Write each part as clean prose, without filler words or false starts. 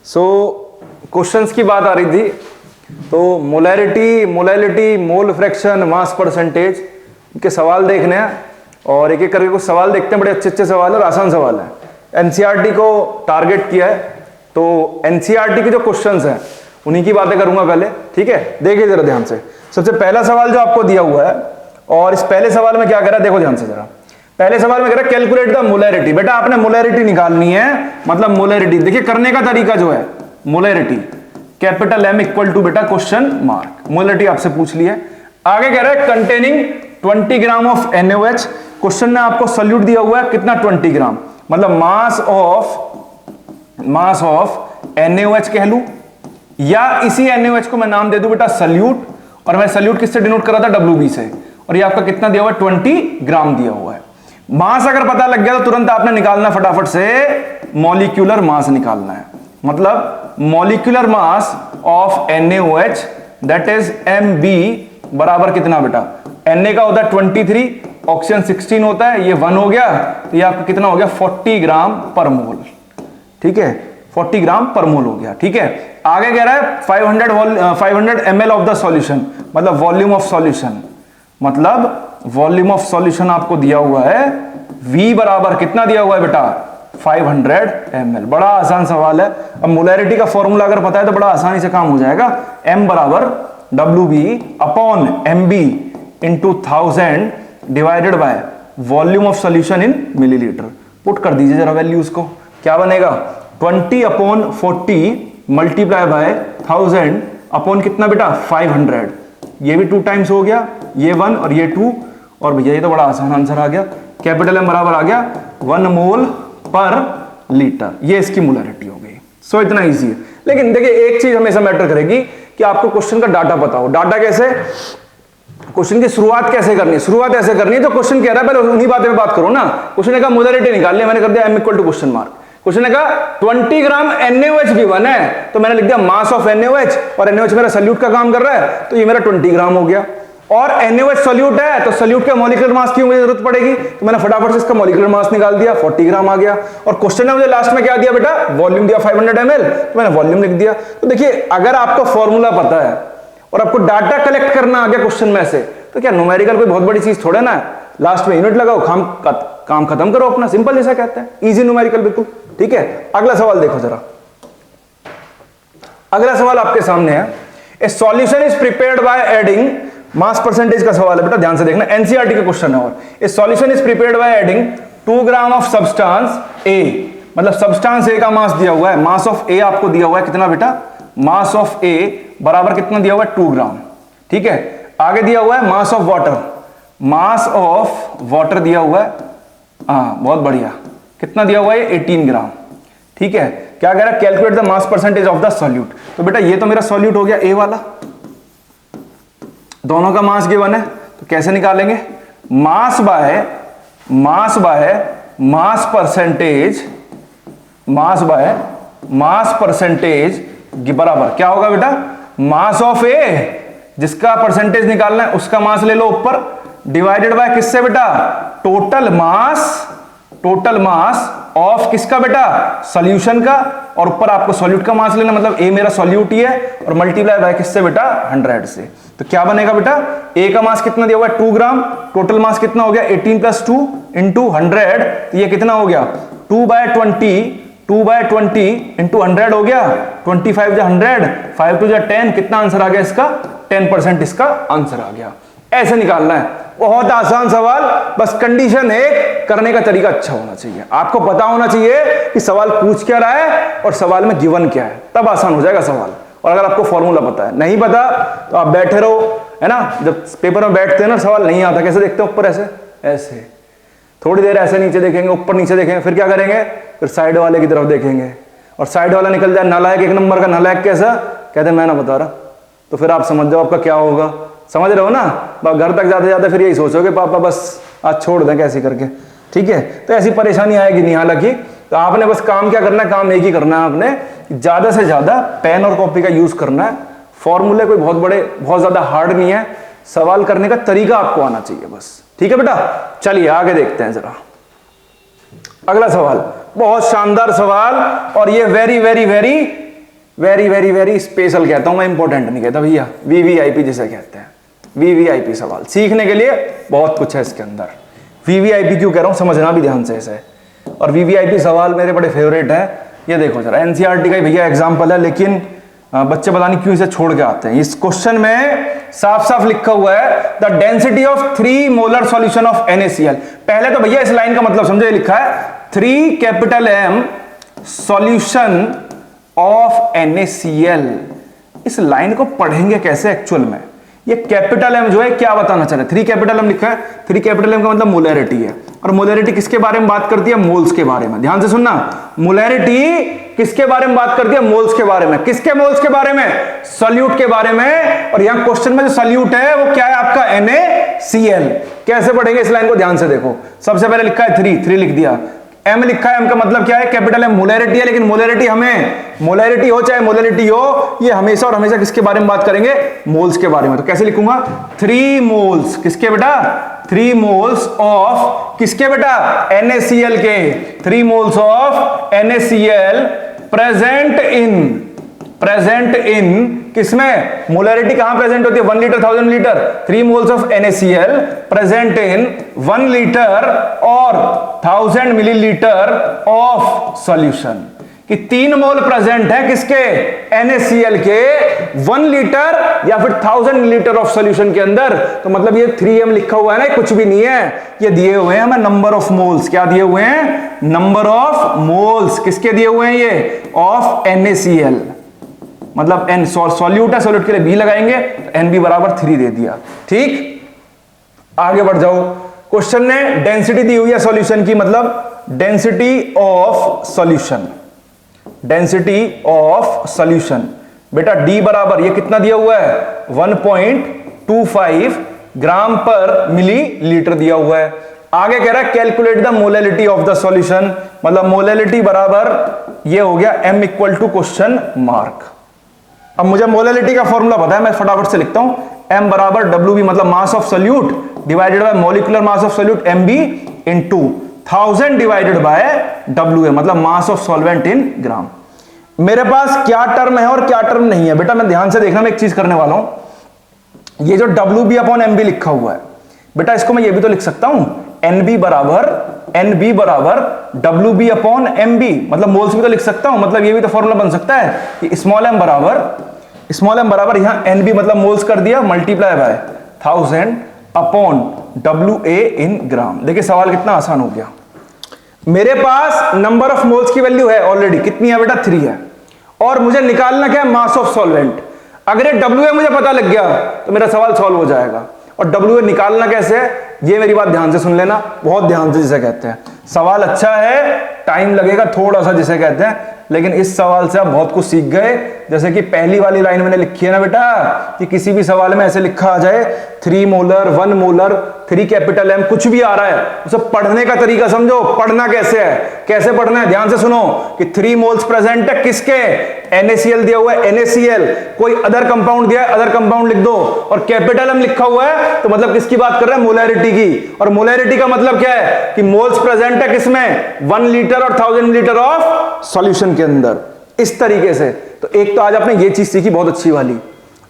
सो questions की बात आ रही थी, तो molarity, molality, mole fraction, mass percentage, इनके सवाल देखने हैं और एक एक करके कुछ सवाल देखते हैं। बड़े अच्छे अच्छे सवाल है और आसान सवाल है। एनसीईआरटी को टारगेट किया है, तो एनसीईआरटी के जो क्वेश्चंस हैं उन्हीं की बातें करूंगा पहले, ठीक है। देखिए जरा ध्यान से, सबसे पहला सवाल जो आपको दिया हुआ है, और इस पहले सवाल में क्या करा है देखो ध्यान से जरा। पहले सवाल में कह रहा है कैलकुलेट द मोलैरिटी। बेटा आपने मोलैरिटी निकालनी है, मतलब मोलैरिटी देखिए करने का तरीका जो है, molarity capital M equal to बेटा क्वेश्चन मार्क, मोलैरिटी आपसे पूछ ली है। आगे कह रहा है containing 20 gram of NaOH। Question में आपको सॉल्यूट दिया हुआ है कितना, 20 ग्राम, मतलब मास ऑफ NaOH कह लूं, या इसी NaOH को मैं नाम दे दूं बेटा सॉल्यूट, और मैं सॉल्यूट किससे डिनोट कर रहा था, WB से, और ये आपका कितना दिया हुआ है, 20 ग्राम दिया हुआ है। मास अगर पता लग गया तो तुरंत आपने निकालना फटाफट से मॉलिक्यूलर मास निकालना है, मतलब molecular mass of NaOH that is Mb बराबर कितना बेटा, Na का होता है 23, ऑक्सीजन 16 होता है, ये 1 हो गया, तो ये आपका कितना हो गया 40 ग्राम पर मोल, ठीक है, 40 ग्राम पर मोल हो गया, ठीक है। आगे कह रहा है 500 ml ऑफ द सॉल्यूशन, मतलब वॉल्यूम ऑफ सॉल्यूशन, मतलब वॉल्यूम ऑफ सॉल्यूशन आपको दिया हुआ है V बराबर कितना दिया हुआ है बेटा, 500 ml। बड़ा आसान सवाल है। अब मोलैरिटी का फॉर्मूला अगर पता है तो बड़ा आसानी से काम हो जाएगा। M बराबर WB upon MB into 1000 divided by volume of solution in millilitre. Put कर दीजिए जरा वैल्यूज को, क्या बनेगा 20 अपॉन 40 मल्टीप्लाई बाय 1000 अपॉन कितना बेटा 500, ये भी 2 टाइम्स हो गया, ये 1 और ये 2, और भैया ये तो बड़ा आसान आंसर आ गया। कैपिटल M बराबर आ गया 1 मोल पर लीटर, ये इसकी मोलैरिटी हो गई। सो इतना इजी है। लेकिन देखिए एक चीज हमेशा मैटर करेगी कि आपको क्वेश्चन का डाटा पता हो। डाटा कैसे, क्वेश्चन की शुरुआत कैसे करनी है, शुरुआत ऐसे करनी है, तो क्वेश्चन कह रहा है पहले उन्हीं बातें पे बात करो ना। क्वेश्चन ने कहा मोलैरिटी निकाल लिया, मैंने कर दिया M equal to question mark. Question ने कहा 20 ग्राम NaOH भी 1 है, तो मैंने लिख दिया मास ऑफ NaOH, और NaOH मेरा सॉल्यूट का काम कर रहा है, तो ये मेरा 20 ग्राम हो गया। और NaOH सॉल्यूट है, तो सॉल्यूट का मॉलिक्यूलर मास की मुझे जरूरत पड़ेगी, तो मैंने फटाफट से इसका मॉलिक्यूलर मास निकाल दिया, 40 ग्राम आ गया। और क्वेश्चन ने मुझे लास्ट में क्या दिया बेटा, वॉल्यूम दिया 500 ml, तो मैंने वॉल्यूम लिख दिया। तो देखिए अगर आपको फॉर्मूला पता है और आपको डाटा कलेक्ट करना आ गया क्वेश्चन में से, तो क्या न्यूमेरिकल कोई बहुत बड़ी चीज थोड़े ना है, लास्ट में यूनिट लगाओ, काम खत्म करो अपना, सिंपल जैसा कहते हैं, इजी न्यूमेरिकल बिल्कुल, ठीक है। अगला सवाल देखो जरा, अगला सवाल आपके सामने है, ए solution is prepared by adding, mass percentage का सवाल है बेटा, ध्यान से देखना, एनसीईआरटी का क्वेश्चन है। और a solution is prepared by adding 2 gram of substance A, मतलब सब्सटेंस ए का मास दिया हुआ है, मास ऑफ ए आपको दिया हुआ है कितना बेटा, मास ऑफ ए बराबर कितना दिया हुआ है 2 ग्राम, ठीक है। आगे दिया हुआ है mass of water, mass of water दिया हुआ है, हाँ बहुत बढ़िया, कितना दिया हुआ है 18 ग्राम, ठीक है। क्या कह रहा है, calculate the mass percentage of the solute. तो बेटा ये तो मेरा सॉल्यूट हो गया ए वाला, दोनों का मास गिवन है, तो कैसे निकालेंगे, मास बाय मास परसेंटेज बराबर क्या होगा बेटा, मास ऑफ ए, जिसका परसेंटेज निकालना है उसका मास ले लो ऊपर, डिवाइडेड बाय किससे बेटा, टोटल मास ऑफ किसका बेटा, सॉल्यूशन का, और ऊपर आपको सॉल्यूट का मास लेना, मतलब ए मेरा सॉल्यूट ही है, और मल्टीप्लाई बाय किससे बेटा 100 से। तो क्या बनेगा बेटा, ए का मास कितना दिया हुआ है 2 ग्राम, टोटल मास कितना हो गया 18 + 2 इंटू 100, तो ये कितना हो गया 2/20 इंटू 100 हो गया, 25 × 100, 5 × 10, कितना आंसर आ गया इसका, 10% इसका आंसर आ गया। ऐसे निकालना है, बहुत आसान सवाल, बस कंडीशन एक, करने का तरीका अच्छा होना चाहिए, आपको पता होना चाहिए कि सवाल पूछ क्या रहा है और सवाल में गिवन क्या है, तब आसान हो जाएगा सवाल। और अगर आपको फॉर्मूला पता है, नहीं पता तो आप बैठे रहो, है ना, जब पेपर में बैठते हैं ना सवाल नहीं आता, कैसे देखते हैं ऊपर, ऐसे थोड़ी देर ऐसे नीचे देखेंगे, ऊपर नीचे देखेंगे, फिर क्या करेंगे, फिर साइड वाले की तरफ देखेंगे, और साइड वाला निकल जाए नालायक, 1 नंबर का नालायक कैसा, कहते मैं ना बता रहा, तो फिर आप समझ जाओ आपका क्या होगा, समझ रहे हो ना। घर तक जाते जाते फिर यही सोचोगे पापा बस आज छोड़ दें कैसे करके, ठीक है। तो ऐसी परेशानी आएगी नहीं, हालांकि तो आपने बस काम क्या करना है, काम एक ही करना है आपने, ज्यादा से ज्यादा पेन और कॉपी का यूज करना है। फॉर्मूले कोई बहुत ज्यादा हार्ड नहीं है, सवाल करने का तरीका आपको आना चाहिए बस, ठीक है बेटा। चलिए आगे देखते हैं जरा, अगला सवाल बहुत शानदार सवाल, और ये very very very very very very special कहता हूं मैं, इंपॉर्टेंट नहीं कहता भैया, वीवीआईपी जिसे कहते हैं, वीवीआईपी सवाल सीखने के लिए बहुत कुछ है इसके अंदर। वीवीआईपी क्यों कह रहा हूं, समझना भी ध्यान से इसे। और वीवीआईपी सवाल मेरे बड़े फेवरेट है। ये देखो जरा, एनसीईआरटी का ही भैया एग्जाम्पल है, लेकिन बच्चे पता नहीं क्यों इसे छोड़ के आते हैं। इस क्वेश्चन में साफ साफ लिखा हुआ है the density of 3 molar solution of NaCl। पहले तो भैया इस लाइन का मतलब समझो, ये लिखा है 3 capital M solution of NaCl। इस लाइन को पढ़ेंगे कैसे एक्चुअल में? ये कैपिटल M जो है क्या बताना चाह रहे हैं? 3 कैपिटल M लिखा है, 3 कैपिटल M का मतलब मोलैरिटी है। और मोलैरिटी किसके बारे में बात करती है? मोल्स के बारे में। ध्यान से सुनना, मोलैरिटी किसके बारे में बात करती है? मोल्स के बारे में। किसके मोल्स के बारे में? सॉल्यूट के बारे में। और यहां क्वेश्चन में जो सॉल्यूट है वो क्या है आपका? NaCl। कैसे पढ़ेंगे इस लाइन को? ध्यान से देखो, सबसे पहले लिखा है 3 लिख दिया। M लिखा है, M का मतलब क्या है? कैपिटल M मोलैरिटी है, लेकिन मोलैरिटी हमें, मोलैरिटी हो चाहे मोलैरिटी हो, ये हमेशा और हमेशा किसके बारे में बात करेंगे? मोल्स के बारे में। तो कैसे लिखूंगा? 3 मोल्स किसके बेटा? 3 मोल्स ऑफ किसके बेटा? NaCl के। 3 moles of NaCl present in किसमें? मोलैरिटी कहां प्रेजेंट होती है? 1 litre 1000 litre. 3 moles of NaCl present in 1 litre और 1000 मिलीलीटर ऑफ सॉल्यूशन। कि 3 मोल प्रेजेंट है किसके? NaCl के 1 लीटर या फिर 1000 मिलीलीटर ऑफ सॉल्यूशन के अंदर। तो मतलब ये 3m लिखा हुआ है ना, कुछ भी नहीं है, ये दिए हुए हैं हमें नंबर ऑफ मोल्स। क्या दिए हुए हैं? Number of moles. किसके दिए हुए हैं ये? Of NaCl। मतलब n सॉल्यूट है, सॉल्यूट के लिए b लगाएंगे, तो NB बराबर 3 दे दिया। ठीक, आगे बढ़ जाओ। क्वेश्चन ने डेंसिटी दी हुई है सॉल्यूशन की, मतलब density of solution, density of solution. बेटा D बराबर, ये कितना दिया हुआ है? 1.25 ग्राम पर मिलीलीटर दिया हुआ है। आगे कह रहा है calculate the molality of the solution, मतलब मोलैलिटी बराबर ये हो गया M equal to question mark. अब मुझे मोलैलिटी का फॉर्मूला पता है, मैं फटाफट से लिखता हूं। M बराबर WB मतलब mass of solute divided by molecular mass of solute MB into 1000 divided by WA मतलब मास ऑफ सॉल्वेंट इन ग्राम। मेरे पास क्या टर्म है और क्या टर्म नहीं है बेटा, मैं ध्यान से देखना, मैं एक चीज करने वाला हूं। ये जो WB अपॉन MB लिखा हुआ है बेटा, इसको मैं ये भी तो लिख सकता हूं, NB बराबर WB अपॉन MB, मतलब मोल्स भी तो लिख सकता हूं। मतलब ये भी तो फॉर्मूला बन सकता है कि स्मॉल m बराबर यहां NB मतलब मोल्स कर दिया, मल्टीप्लाई बाय 1000 अपॉन WA इन ग्राम। देखिए सवाल कितना आसान हो गया। मेरे पास नंबर ऑफ मोल्स की वैल्यू है ऑलरेडी, कितनी है बेटा? 3 है। और मुझे निकालना क्या है? Mass of solvent. अगर ये WA मुझे पता लग गया तो मेरा सवाल सॉल्व हो जाएगा। और WA निकालना कैसे है, ये मेरी बात ध्यान से सुन लेना, बहुत ध्यान से, जिसे कहते हैं सवाल अच्छा है, टाइम लगेगा थोड़ा सा जिसे कहते हैं, लेकिन इस सवाल से आप बहुत कुछ सीख गए। जैसे कि पहली वाली लाइन मैंने लिखी है ना बेटा, कि किसी भी सवाल में ऐसे लिखा आ जाए 3 मोलर 1 मोलर 3 कैपिटल M, कुछ भी आ रहा है, उसे पढ़ने का तरीका समझो। पढ़ना कैसे है, कैसे पढ़ना है, ध्यान से सुनो। कि 3 मोल्स प्रेजेंट है किसके? NaCl दिया हुआ है, NaCl। कोई अदर कंपाउंड दिया है, अदर कंपाउंड लिख दो। और कैपिटल M लिखा हुआ है, तो मतलब किसकी बात कर रहे हैं? मोलैरिटी की। और मोलैरिटी का मतलब क्या है? कि मोल्स प्रेजेंट है किसमें? 1 लीटर और 1000 मिलीलीटर ऑफ सॉल्यूशन के अंदर। इस तरीके से तो एक तो आज आपने ये चीज सीखी बहुत अच्छी वाली,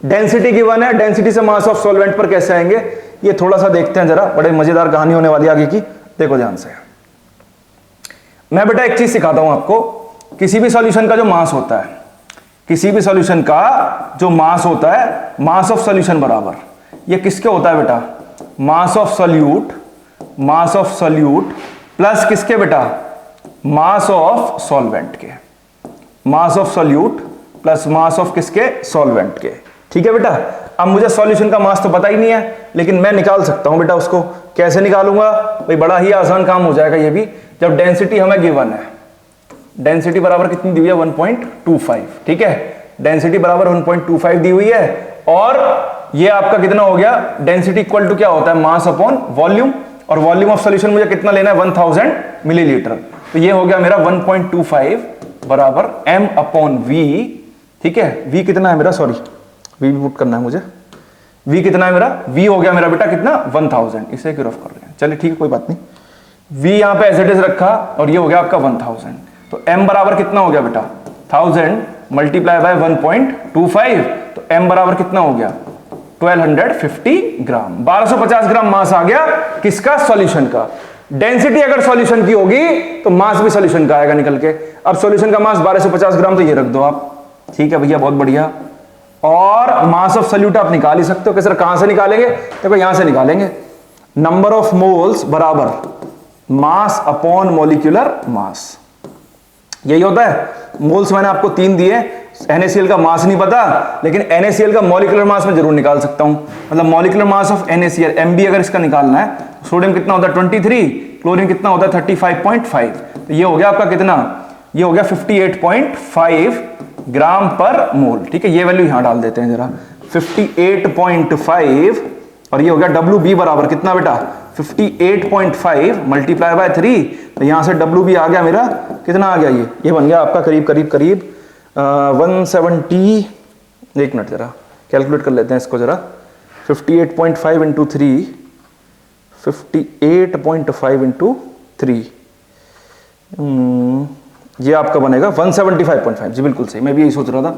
डेंसिटी गिवन है, डेंसिटी से मास ऑफ सॉल्वेंट पर कैसे आएंगे, ये थोड़ा सा देखते हैं जरा, बड़े मजेदार कहानी होने वाली आगे की। देखो ध्यान से, मैं बेटा एक चीज सिखाता हूं आपको। किसी भी सॉल्यूशन का जो मास होता है, किसी भी सॉल्यूशन का जो मास होता है, मास ऑफ सॉल्यूशन बराबर ये किसके होता है बेटा? मास ऑफ सॉल्यूट प्लस किसके बेटा? मास ऑफ सॉल्वेंट के। Mass of solute plus mass of किसके? सॉल्वेंट के। ठीक है बेटा। अब मुझे सॉल्यूशन का मास तो पता ही नहीं है, लेकिन मैं निकाल सकता हूं बेटा उसको। कैसे निकालूंगा भाई? बड़ा ही आसान काम हो जाएगा ये भी, जब डेंसिटी हमें गिवन है। डेंसिटी बराबर कितनी दी हुई है? 1.25। ठीक है, डेंसिटी बराबर 1.25 दी हुई है। और ये आपका कितना हो गया? डेंसिटी इक्वल टू क्या होता है? Mass upon volume. और वॉल्यूम ऑफ सॉल्यूशन मुझे कितना लेना है? 1000 मिलीलीटर। तो ये हो गया मेरा 1.25 बराबर M अपॉन V। ठीक है, V कितना है मेरा? सॉरी, V भी पुट करना है मुझे। V कितना है मेरा? V हो गया मेरा बेटा कितना? 1000। इसे क्यों रफ कर रहे हैं? चलिए ठीक है, कोई बात नहीं। V यहां पे एज इट इज रखा और ये हो गया आपका 1000। तो M बराबर कितना हो गया बेटा? 1000 मल्टीप्लाई बाय 1.25, तो m बराबर कितना हो गया 1250 ग्राम। 1250 ग्राम मास आ गया किसका, सॉल्यूशन का। डेंसिटी अगर सॉल्यूशन की होगी तो मास भी सॉल्यूशन का आएगा निकल के। अब सॉल्यूशन का मास 1250 ग्राम, तो ये रख दो आप, ठीक है भैया, बहुत बढ़िया। और मास ऑफ सॉल्यूट आप निकाल ही सकते हो कि सर कहां से निकालेंगे, देखो यहां से निकालेंगे। नंबर ऑफ मोल्स बराबर मास अपॉन मॉलिक्यूलर मास, यही होता है। मोल्स मैंने आपको 3 दिए, NaCl का मास नहीं पता, लेकिन NaCl का मॉलिक्यूलर मास मैं जरूर निकाल सकता हूं। मतलब molecular mass of NaCl Mb अगर इसका निकालना है, सोडियम कितना होता है 23, क्लोरीन कितना होता है 35.5, तो ये हो गया आपका कितना, ये हो गया 58.5 ग्राम पर मोल। ठीक है, ये वैल्यू यहां डाल देते हैं जरा, 58.5, और ये हो गया WB बराबर कितना बेटा 58.5 मल्टीप्लाई बाय 3, तो यहां से WB आ गया मेरा कितना आ गया, ये बन गया आपका करीब 170। एक मिनट जरा कैलकुलेट कर लेते हैं इसको जरा, 58.5 इंटू 3, 58.5 इंटू 3, ये आपका बनेगा 175.5। जी बिल्कुल सही, मैं भी यही सोच रहा था।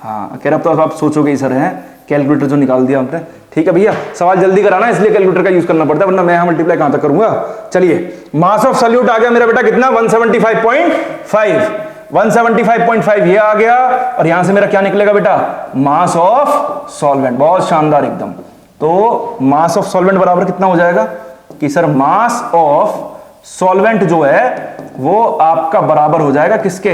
हाँ कह रहा तो आप सोचोगे ही सर हैं, कैलकुलेटर जो निकाल दिया आपने। ठीक है भैया, सवाल जल्दी कराना इसलिए कैलकुलेटर का यूज करना पड़ता है, वरना मैं यहां मल्टीप्लाई कहां तक करूंगा। चलिए, मास ऑफ सॉल्यूट आ गया मेरा बेटा कितना 175.5, 175.5 ये आ गया, और यहां से मेरा क्या निकलेगा बेटा, मास ऑफ सॉल्वेंट। बहुत शानदार एकदम। तो मास ऑफ सॉल्वेंट बराबर कितना हो जाएगा कि सर मास ऑफ सॉल्वेंट जो है वो आपका बराबर हो जाएगा किसके,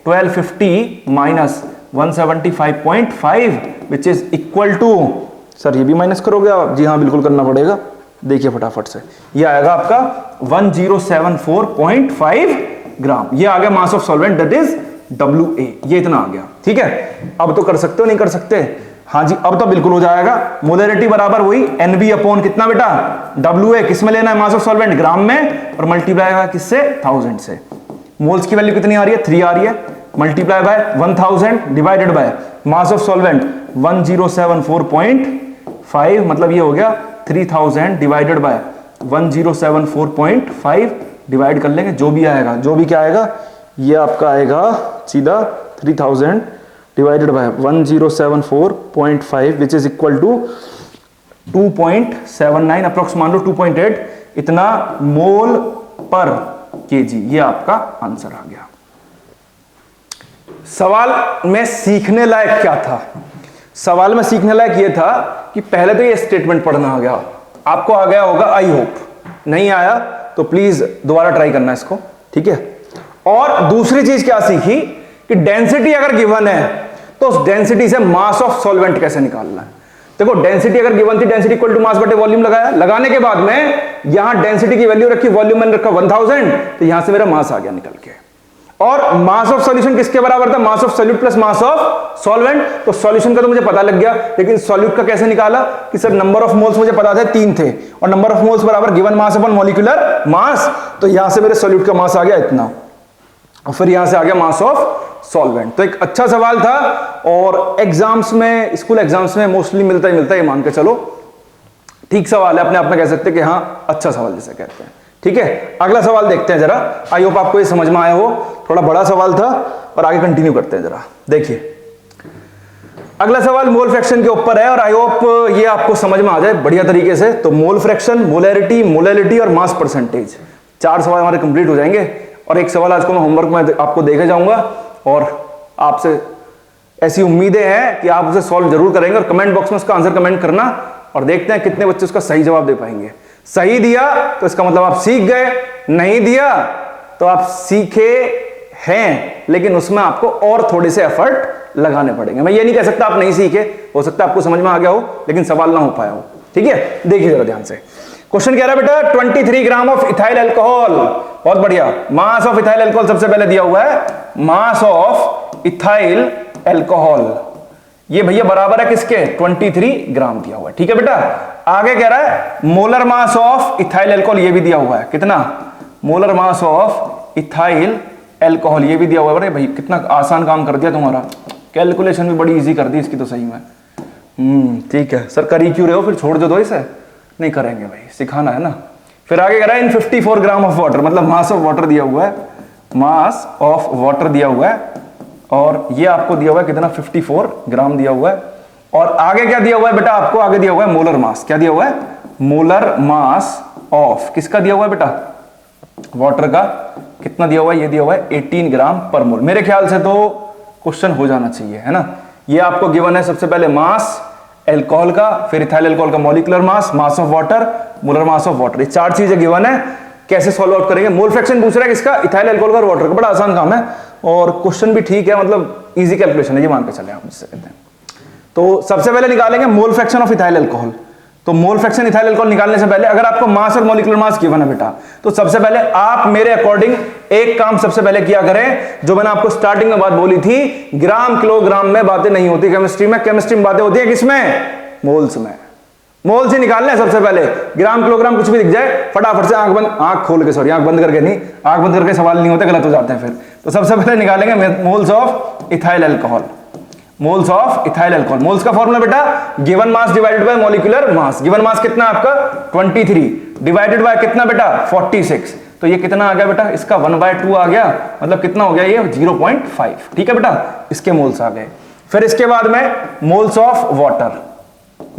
1250 minus 175.5 which is equal to, sir ये भी माइनस करोगे आप, जी हाँ बिल्कुल करना पड़ेगा, देखिए फटाफट से, ये आएगा आपका 1074.5 ग्राम। ये आ गया mass of solvent, that is WA, ये इतना आ गया। ठीक है, अब तो कर सकते हो, नहीं कर सकते, हाँ जी अब तो बिल्कुल हो जाएगा। मोलरिटी बराबर वही NB अपॉन कितना बेटा WA, किस में लेना है मास ऑफ सॉल्वेंट, ग्राम में, और मल्टीप्लाई किससे 1000 से। मोल्स की वैल्यू कितनी आ रही है 3 आ रही है, multiply by 1000 divided by mass of solvent 1074.5, मतलब ये हो गया 3000 डिवाइडेड बाय 1074.5, डिवाइड कर लेंगे, जो भी आएगा, जो भी क्या आएगा, ये आपका आएगा सीधा 3000 divided by 1074.5 which is equal to 2.79 approx मान लो 2.8 इतना मोल पर केजी। ये आपका आंसर आ गया। सवाल में सीखने लायक क्या था, सवाल में सीखने लायक ये था कि पहले तो ये स्टेटमेंट पढ़ना आ गया, आपको आ गया होगा आई होप, नहीं आया तो प्लीज दोबारा ट्राई करना इसको। ठीक है, और दूसरी चीज क्या सीखी कि डेंसिटी अगर गिवन है तो उस डेंसिटी से मास ऑफ सॉल्वेंट कैसे निकालना है। देखो डेंसिटी अगर गिवन थी, डेंसिटी इक्वल टू मास बटे वॉल्यूम लगाया, लगाने के बाद में यहां डेंसिटी की वैल्यू रखी, वॉल्यूम मैंने रखा 1000, तो यहां से मेरा मास आ गया निकल के। और मास ऑफ सॉल्यूशन किसके बराबर था, mass of solute plus mass of solvent. तो सॉल्यूशन का तो मुझे पता लग गया, लेकिन सॉल्यूट का कैसे निकाला कि सर नंबर ऑफ मोल्स मुझे पता थे 3 थे, और नंबर ऑफ मोल्स बराबर given mass upon molecular mass, तो यहां से मेरे सॉल्यूट का मास आ गया इतना, और फिर यहां से आ गया मास ऑफ सॉल्वेंट। तो एक अच्छा सवाल था, और एग्जाम्स में, स्कूल एग्जाम्स में मोस्टली मिलता ही मिलता है, ये मान के चलो ठीक सवाल है, अपने आप में कह सकते हैं कि हाँ अच्छा सवाल जिसे कहते हैं। ठीक है, अगला सवाल देखते हैं जरा, आई होप आपको ये समझ में आया हो, थोड़ा बड़ा सवाल था, और आगे कंटिन्यू करते हैं जरा। देखिए अगला सवाल मोल फ्रैक्शन के ऊपर है, और आई होप ये आपको समझ में आ जाए बढ़िया तरीके से। तो मोल फ्रैक्शन, मोलैरिटी, मोलैलिटी और मास परसेंटेज, 4 सवाल हमारे कंप्लीट हो जाएंगे, और एक सवाल आज को मैं होमवर्क में आपको देखे जाऊंगा, और आपसे ऐसी उम्मीदें हैं कि आप उसे सॉल्व जरूर करेंगे, और कमेंट बॉक्स में उसका आंसर कमेंट करना, और देखते हैं कितने बच्चे उसका सही जवाब दे पाएंगे। सही दिया तो इसका मतलब आप सीख गए, नहीं दिया तो आप सीखे हैं, लेकिन उसमें आपको और थोड़े से एफर्ट लगाने पड़ेंगे। मैं ये नहीं कह सकता आप नहीं सीखे, हो सकता है आपको समझ में आ गया हो, लेकिन सवाल ना हो पाया हो। ठीक है, देखिए जरा ध्यान से, क्वेश्चन कह रहा है बेटा 23 ग्राम ऑफ इथाइल अल्कोहल, बहुत बढ़िया। मास ऑफ इथाइल अल्कोहल सबसे पहले दिया हुआ है, मास ऑफ इथाइल अल्कोहल, ये भैया बराबर है किसके 23 ग्राम दिया हुआ है। ठीक है बेटा, आगे कह रहा है molar mass of ethyl alcohol, ये भी दिया हुआ है, कितना molar mass of ethyl alcohol, ये भी दिया हुआ है। भाई कितना आसान काम कर दिया तुम्हारा, कैलकुलेशन भी बड़ी इजी कर दी इसकी तो सही में। ठीक है सर, कर ही क्यों रहे हो, फिर छोड़ दो इसे, नहीं करेंगे भाई, सिखाना है ना। फिर आगे कह रहा है इन 54 ग्राम ऑफ वाटर, मतलब मास ऑफ वाटर दिया हुआ है, मास ऑफ वाटर दिया हुआ है, और ये आपको दिया हुआ है कितना 54 ग्राम दिया हुआ है। और आगे क्या दिया हुआ है बेटा आपको, आगे दिया हुआ है मोलर मास। क्या दिया हुआ है, मोलर मास ऑफ, किसका दिया हुआ है बेटा, वाटर का। कितना दिया हुआ है, ये दिया हुआ है 18 ग्राम पर मोल। मेरे ख्याल से तो क्वेश्चन हो जाना चाहिए, है ना। ये आपको गिवन है सबसे पहले मास एल्कोहल का, फिर इथाइल एल्कोहल का molecular mass, mass of water, molar mass of water. ये चार चीजें गिवन है। कैसे सॉल्व आउट करेंगे, मोल फ्रैक्शन पूछ रहा है किसका, इथाइल एल्कोहल का और वाटर का। बड़ा आसान काम है और क्वेश्चन भी ठीक है, मतलब इजी कैलकुलेशन है, ये मान के चले आप जिससे कहते हैं। तो सबसे पहले निकालेंगे mole fraction of ethyl alcohol. तो मोल फ्रैक्शन इथाइल अल्कोहल निकालने से पहले अगर आपको मास और मॉलिक्यूलर मास गिवन है बेटा, तो सबसे पहले आप मेरे अकॉर्डिंग एक काम सबसे पहले किया करें, जो मैंने आपको स्टार्टिंग में बात बोली थी, ग्राम किलोग्राम में बातें नहीं होती केमिस्ट्री में। केमिस्ट्री में बातें होती है किसमें, मोल्स में। मोल से निकालना है सबसे पहले। ग्राम किलोग्राम कुछ भी दिख जाए फटाफट से आंख खोल के, सॉरी आंख बंद करके नहीं, आंख बंद करके सवाल नहीं होते, गलत हो जाते हैं फिर। तो सबसे पहले निकालेंगे moles of ethyl alcohol. Moles of ethyl alcohol, moles का फॉर्मूला बेटा given mass divided by molecular mass. Given mass कितना आपका 23 डिवाइडेड बाय कितना बेटा 46। तो ये कितना आ गया बेटा, इसका 1/2 आ गया, मतलब कितना हो गया ये 0.5। ठीक है बेटा, इसके मोल्स आ गए। फिर इसके बाद में moles of water.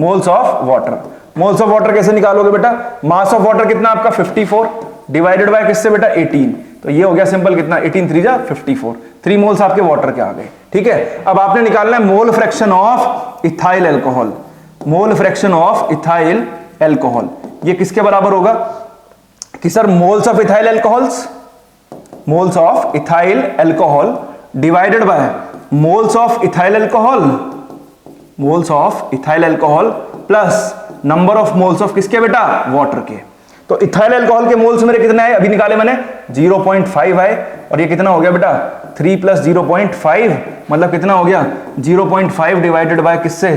Moles of water, moles of water कैसे निकालोगे बेटा, मास ऑफ वाटर कितना आपका 54 डिवाइडेड बाय किससे बेटा 18। तो ये हो गया सिंपल कितना 18 3 जा 54, 3 मोल्स आपके वाटर के आ गए। ठीक है, अब आपने निकालना है mole fraction of ethyl alcohol. Mole fraction of ethyl alcohol ये किसके बराबर होगा कि sir moles of ethyl alcohols, moles of ethyl alcohol divided by moles of ethyl alcohol, moles of ethyl alcohol plus number of moles of किसके बेटा water के। तो ethyl alcohol के मोल्स मेरे कितने आए, अभी निकाले मैंने 0.5 आए, और ये कितना हो गया बेटा 3 + 0.5 मतलब कितना हो गया 0.5 डिवाइडेड बाय किससे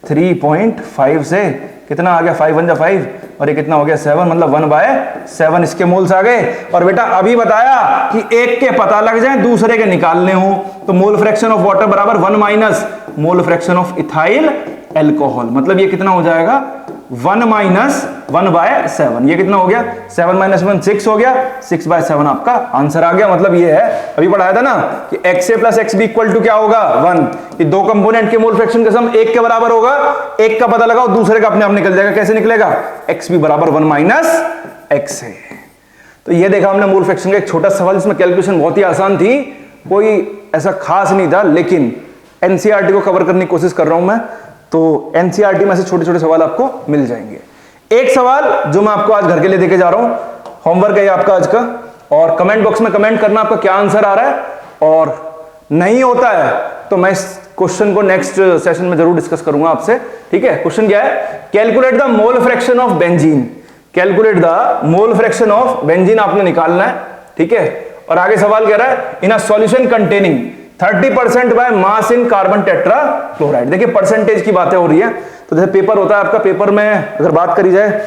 3.5 से कितना आ गया 5 × 5 और ये कितना हो गया 7 मतलब 1/7 इसके मोल्स आ गए। और बेटा अभी बताया कि एक के पता लग जाए दूसरे के निकालने हो, तो मोल फ्रैक्शन ऑफ वाटर बराबर 1 - mole fraction of ethyl alcohol, मतलब ये कितना हो जाएगा 1 - 1/7। ये कितना हो गया 7 - 1 6 हो गया, 6/7 आपका आंसर आ गया। मतलब ये है अभी पढ़ाया था ना कि XA + XB = क्या होगा 1। ये दो कंपोनेंट के मोल फ्रैक्शन का सम एक के बराबर होगा, एक का पता लगाओ दूसरे का अपने आप निकल जाएगा। कैसे निकलेगा, XB बराबर 1 - XA। तो ये देखा हमने मोल फ्रैक्शन का एक छोटा सवाल, इसमें कैलकुलेशन बहुत ही आसान थी, कोई ऐसा खास नहीं था, लेकिन एनसीईआरटी को कवर करने की कोशिश कर रहा हूं मैं, तो एनसीईआरटी में से छोटे छोटे सवाल आपको मिल जाएंगे। एक सवाल जो मैं आपको आज घर के लिए देके जा रहा हूं, होमवर्क है आपका आज का, और कमेंट बॉक्स में कमेंट करना आपका क्या आंसर आ रहा है, और नहीं होता है तो मैं इस क्वेश्चन को नेक्स्ट सेशन में जरूर डिस्कस करूंगा आपसे। ठीक है, क्वेश्चन क्या है, calculate the mole fraction of benzene. Calculate the mole fraction of benzene आपने निकालना है। ठीक है, और आगे सवाल कह रहा है in a solution containing 30% by mass in carbon tetrachloride. देखिए परसेंटेज की बातें हो रही है, तो जैसे पेपर होता है आपका, पेपर में अगर बात करी जाए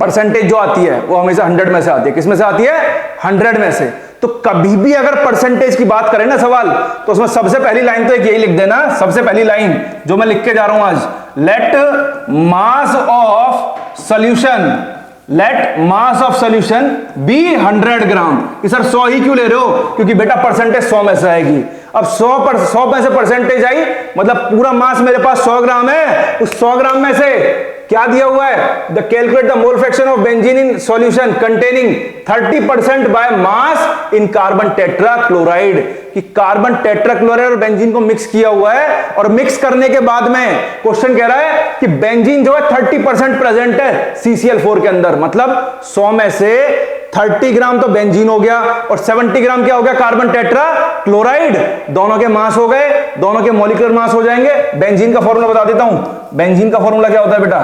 परसेंटेज जो आती है वो हमेशा 100 में से आती है। किस में से आती है 100 में से। तो कभी भी अगर परसेंटेज की बात करें ना सवाल, तो उसमें सबसे पहली लाइन तो एक यही लिख देना, सबसे पहली लाइन जो मैं लिख के जा रहा हूं आज, let mass of solution, let mass of solution be 100 gram. कि सर 100 ही क्यों ले रहे हो, क्योंकि बेटा परसेंटेज 100 में से आएगी। अब 100 में से परसेंटेज आई मतलब पूरा मास मेरे पास 100 ग्राम है, उस 100 ग्राम में से क्या दिया हुआ है, the calculate the mole fraction of benzene in solution containing 30% by mass in carbon tetra chloride. कि कार्बन टेट्रा क्लोराइड और बेंजीन को मिक्स किया हुआ है, और मिक्स करने के बाद में क्वेश्चन कह रहा है कि बेंजीन जो है 30% प्रेजेंट है CCl4 के अंदर, मतलब 100 में से 30 ग्राम तो बेंजीन हो गया और 70 ग्राम क्या हो गया कार्बन टेट्रा क्लोराइड। दोनों के मास हो गए, दोनों के मॉलिक्यूलर मास हो जाएंगे। बेंजीन का फॉर्मूला बता देता हूं, बेंजीन का फॉर्मूला क्या होता है बेटा,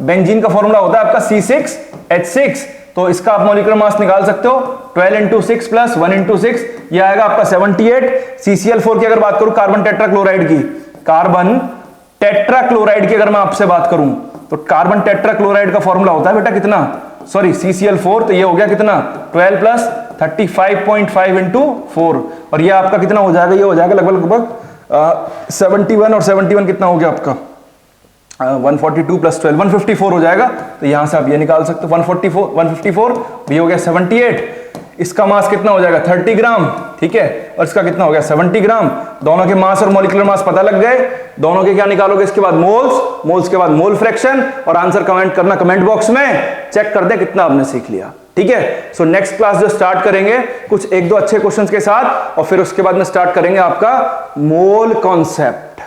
बेंजीन का फॉर्मूला होता है आपका C6H6। तो इसका आप मॉलिक्यूलर मास निकाल सकते हो 12 × 6 + 1 × 6, ये आएगा आपका 78। CCl4 की अगर बात करूं कार्बन टेट्रा क्लोराइड की, कार्बन टेट्रा क्लोराइड की अगर मैं आपसे बात करूं, तो कार्बन टेट्रा क्लोराइड का फॉर्मूला होता है बेटा कितना, सॉरी CCl4, तो ये हो गया कितना 12 + 35.5 × 4, और ये आपका कितना हो जाएगा, ये हो जाएगा लगभग 71, और 71 कितना हो गया आपका 142 + 12 154 हो जाएगा। तो यहां से आप ये निकाल सकते हो 154 ये हो गया 78। इसका मास कितना हो जाएगा 30 ग्राम, ठीक है, और इसका कितना हो गया 70 ग्राम। दोनों के मास और मॉलिक्यूलर मास पता लग गए। दोनों के क्या निकालोगे इसके बाद मोल्स, मोल्स के बाद मोल फ्रैक्शन, और आंसर कमेंट करना कमेंट बॉक्स में, चेक कर दे कितना आपने सीख लिया, ठीक है। सो नेक्स्ट क्लास जो स्टार्ट करेंगे कुछ एक दो अच्छे क्वेश्चंस के साथ, और फिर उसके बाद में स्टार्ट करेंगे आपका मोल कॉन्सेप्ट,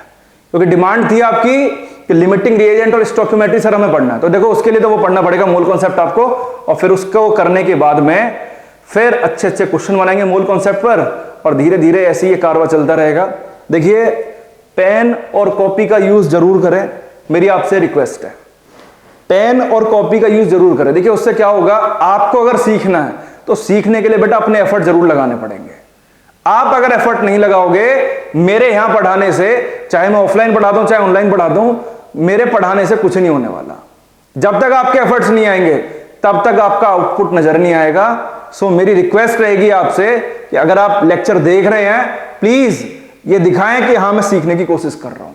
क्योंकि डिमांड थी आपकी कि लिमिटिंग रिएजेंट और स्टोइकियोमेट्री सर हमें पढ़ना है, तो देखो उसके लिए तो वो पढ़ना पड़ेगा मोल कॉन्सेप्ट आपको, और फिर उसको करने के बाद में फिर अच्छे अच्छे क्वेश्चन बनाएंगे मोल कॉन्सेप्ट पर, और धीरे धीरे ऐसे ही ये कारवा चलता रहेगा। देखिए पेन और कॉपी का यूज जरूर करें, मेरी आपसे रिक्वेस्ट है, पेन और कॉपी का यूज जरूर करें। देखिए उससे क्या होगा, आपको अगर सीखना है तो सीखने के लिए बेटा अपने एफर्ट जरूर लगाने पड़ेंगे। आप अगर एफर्ट नहीं लगाओगे मेरे यहां पढ़ाने से, चाहे मैं ऑफलाइन पढ़ा दूं चाहे ऑनलाइन पढ़ा दूं, मेरे पढ़ाने से कुछ नहीं होने वाला। जब तक आपके एफर्ट्स नहीं आएंगे तब तक आपका आउटपुट नजर नहीं आएगा। सो मेरी रिक्वेस्ट रहेगी आपसे कि अगर आप लेक्चर देख रहे हैं प्लीज ये दिखाएं कि हां मैं सीखने की कोशिश कर रहा हूं।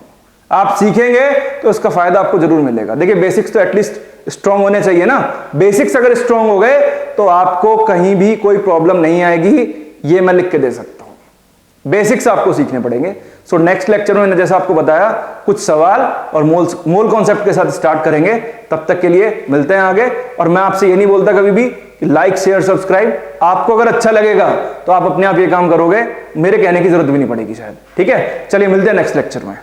आप सीखेंगे तो इसका फायदा आपको जरूर मिलेगा। देखिए बेसिक्स तो एटलीस्ट स्ट्रांग होने चाहिए ना, बेसिक्स अगर स्ट्रांग हो गए तो आपको कहीं भी कोई प्रॉब्लम नहीं आएगी, ये मैं लिख के दे सकता हूं। बेसिक्स आपको सीखने पड़ेंगे। सो नेक्स्ट लेक्चर में जैसा आपको बताया कुछ सवाल और मोल कॉन्सेप्ट के साथ स्टार्ट करेंगे। तब तक के लिए मिलते हैं आगे, और मैं आपसे ये नहीं बोलता कभी भी लाइक शेयर सब्सक्राइब, आपको अगर अच्छा लगेगा तो आप अपने आप ये काम करोगे, मेरे कहने की जरूरत भी नहीं पड़ेगी शायद, ठीक है। चलिए मिलते हैं नेक्स्ट लेक्चर में।